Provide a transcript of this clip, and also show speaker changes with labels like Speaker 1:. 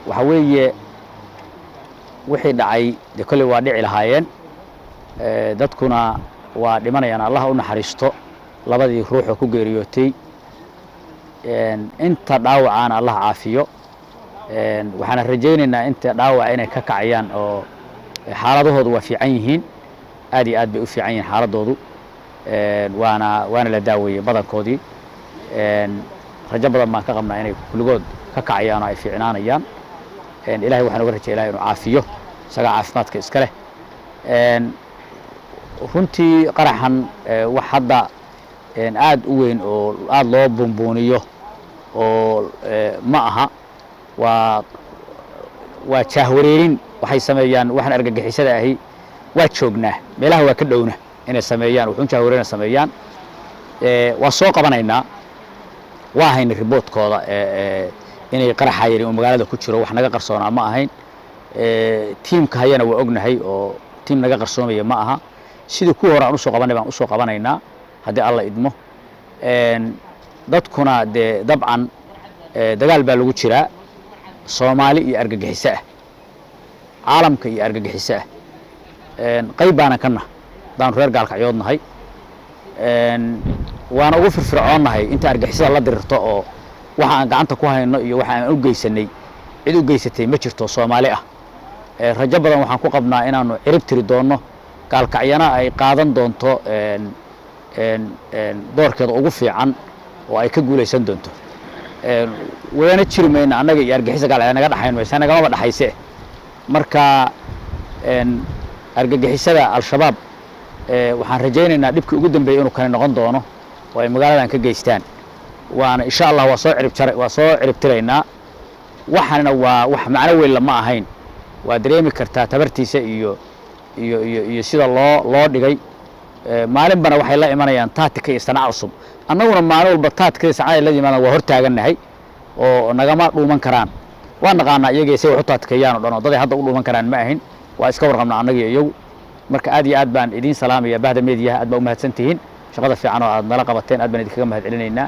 Speaker 1: waxa weeye wixii dhacay de kulli waa dhici lahaayeen dadkuna waa dhimanayaan Allah u naxariisto labadii ruux oo ku geeriyootay inta dhaawacana Allah caafiyo waxaan rajaynaynaa inta dhaawac inay ka kacayaan oo xaaladahoodu waa fiican yihiin aad iyo aad bay u fiican yihiin xaaladoodu waana la daaweeyay badankoodii rajo badan baan ka qabnaa inay kulligood ka kacayaan oo ay fiicnaanayaan ilaahay waxaan uga rajaynayaa inuu caafiyo isaga caafimaadka iska leh runtii qaraxan wax hadda aad u weyn oo aad loo buunbuuniyo oo ma aha waa jaahwareerin waxay sameeyaan waxaan argagixisada ahi waa joognaa meelaha waa ka dhowna inay sameeyaan wuxuun jaahwareerina sameeyaan waa soo qabanaynaa waa hayna riboodkooda inay qaraxayeen oo magaalada ku jiro wax naga qarsoonaa ma ahayn tiimka hayana waa ognahay oo tiim naga qarsoomaya ma aha sidii ku hore aan u soo qabanay baan u soo qabanaynaa haddii alla idmo dadkuna de dabcan dagaal baa lagu jiraa Soomaali iyo argagixiso ah caalamka iyo argagixiso ah qayb baana kana daan reer gaalkacyoodnahay waana ugu firfircoonnahay inta argagixisada la dirirto oo waxa aan gacanta ku hayno iyo waxa aan u geysanay cid u geysatay ma jirto Soomaali ah rajo badan waxaan ku qabnaa inaanu cirib tiri doono gaalkacyana ay qaadan doonto doorkeeda ugu fiican oo ay ka guuleysan doonto wadana jirmayna anaga iyo argagixisada gaal naga dhaxayn maysan naga ma dhaxayse marka argagixisada al-shabaab waxaan rajaynaynaa dhibkii ugu dambeeyay inuu kale noqon doono oo ay magaaladan ka geystaan waana insha Allah waa soo cirib tiraynaa waxana waa wax macna weyn lama ahayn waa dareemi kartaa tabartiisa iyo sida loo dhigay maalin bana waxay la imanayaan taatika iyo sanaa cusub annaguna maalin walba taatika sanaa la yimaadaan waa hor taaganahay oo nagama dhuuman karaan waa naqaana iyaga say wax u taatikayaan oo dhan dad hadda u dhuuman karaan ma ahayn waa iska warqabnaa annaga iyagu marka aad iyo aad baan idin salaamaya bahda meediyaha aad baa u mahadsantihiin shaqada fiican oo aad nala qabateen aad baan idinkaga mahad celinaynaa